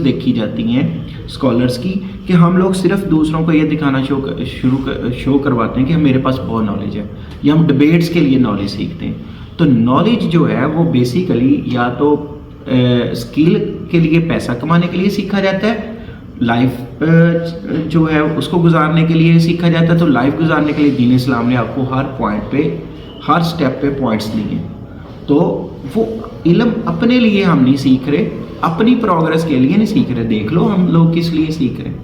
देखी जाती हैं स्कॉलर्स की कि हम लोग सिर्फ दूसरों को ये दिखाना शो करवाते हैं कि मेरे पास बहुत नॉलेज है, या हम डिबेट्स के लिए नॉलेज सीखते हैं। तो नॉलेज जो है वो बेसिकली या तो स्किल के लिए, पैसा कमाने के लिए सीखा जाता है, लाइफ जो है उसको गुजारने के लिए सीखा जाता है। तो लाइफ गुजारने के लिए दीन इस्लाम ने आपको हर पॉइंट पे, हर स्टेप पे पॉइंट्स दिए। तो वो इल्म अपने लिए हम नहीं सीख रहे, अपनी प्रोग्रेस के लिए नहीं सीख रहे। देख लो हम लोग किस लिए सीख रहे हैं,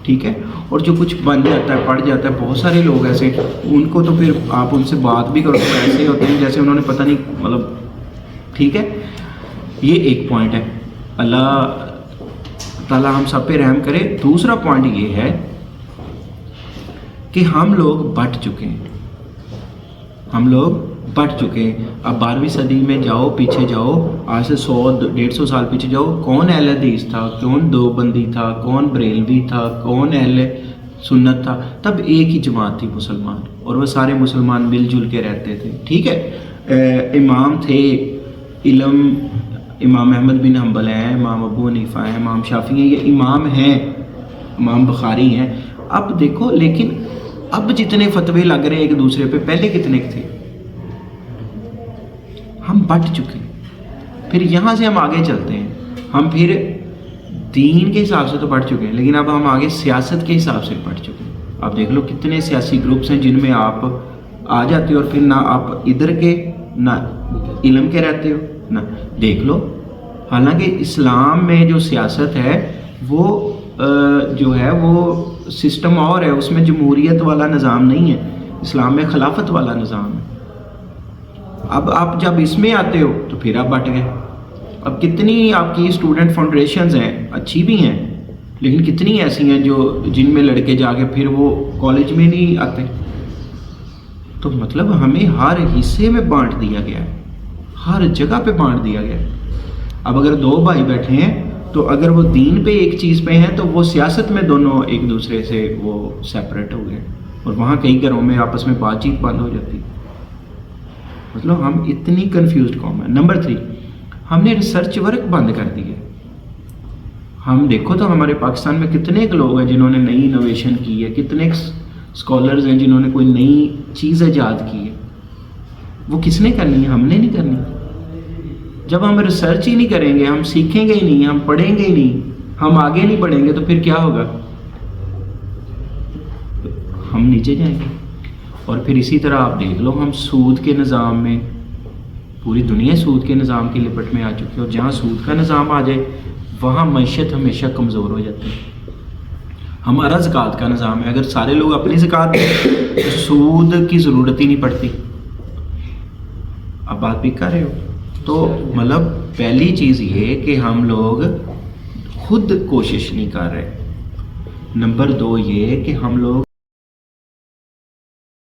ठीक है। और जो कुछ बन जाता है, पढ़ जाता है, बहुत सारे लोग ऐसे, उनको तो फिर आप उनसे बात भी करो तो ऐसे होते हैं जैसे उन्होंने पता नहीं, मतलब, ठीक है। ये एक पॉइंट है, अल्लाह ताला हम सब पे रहम करे। दूसरा पॉइंट ये है कि हम लोग बट चुके हैं, हम लोग बट चुके हैं। अब 12वीं सदी में जाओ, पीछे जाओ, आज से 100-150 साल पीछे जाओ, कौन अहले हदीस था, कौन देवबंदी था, कौन बरेलवी था, कौन अहले सुन्नत था। तब एक ही जमात थी मुसलमान, और वो सारे मुसलमान मिलजुल के रहते थे, ठीक है। इमाम थे इल्म, इमाम अहमद बिन हम्बल हैं, इमाम अबू हनीफा हैं, इमाम शाफी हैं, ये इमाम हैं, इमाम बुखारी हैं। अब देखो, लेकिन अब जितने फतवे लग रहे हैं एक दूसरे पे, पहले कितने थे? हम बट चुके हैं। फिर यहाँ से हम आगे चलते हैं, हम फिर दीन के हिसाब से तो बढ़ चुके हैं, लेकिन अब हम आगे सियासत के हिसाब से बढ़ चुके हैं। आप देख लो कितने सियासी ग्रुप्स हैं जिनमें आप आ जाते हो, और फिर ना आप इधर के ना इल्म के रहते हो ना, देख लो। हालांकि इस्लाम में जो सियासत है वो जो है वो सिस्टम और है, उसमें जमहूरियत वाला निज़ाम नहीं है, इस्लाम में खिलाफत वाला निज़ाम है। अब आप जब इसमें आते हो तो फिर आप बट गए। अब कितनी आपकी स्टूडेंट फाउंडेशंस हैं, अच्छी भी हैं, लेकिन कितनी ऐसी हैं जो जिनमें लड़के जाके फिर वो कॉलेज में नहीं आते। तो मतलब हमें हर हिस्से में बांट दिया गया है, हर जगह पे बांट दिया गया है। अब अगर दो भाई बैठे हैं तो अगर वो दीन पे एक चीज़ पे हैं तो वो सियासत में दोनों एक दूसरे से वो सेपरेट हो गए, और वहाँ कई घरों में आपस में बातचीत बंद हो जाती है। मतलब हम इतनी कंफ्यूज्ड कौम है। नंबर 3, हमने रिसर्च वर्क बंद कर दी है। हम देखो तो हमारे पाकिस्तान में कितने लोग हैं जिन्होंने नई इनोवेशन की है, कितने स्कॉलर्स हैं जिन्होंने कोई नई चीज़ ईजाद की है। वो किसने करनी है? हमने नहीं करनी। जब हम रिसर्च ही नहीं करेंगे, हम सीखेंगे ही नहीं, हम पढ़ेंगे ही नहीं, हम आगे नहीं बढ़ेंगे, तो फिर क्या होगा? हम नीचे जाएंगे। और फिर इसी तरह आप देख लो, हम सूद के निज़ाम में, पूरी दुनिया सूद के निज़ाम की लिपट में आ चुकी है, और जहाँ सूद का निज़ाम आ जाए वहाँ मईशत हमेशा कमज़ोर हो जाती है। हमारा ज़कात का निज़ाम है, अगर सारे लोग अपनी ज़कात दें तो सूद की ज़रूरत ही नहीं पड़ती। अब बात भी कर रहे हो तो मतलब पहली चीज़ ये कि हम लोग खुद कोशिश नहीं कर रहे। नंबर 2 ये कि हम लोग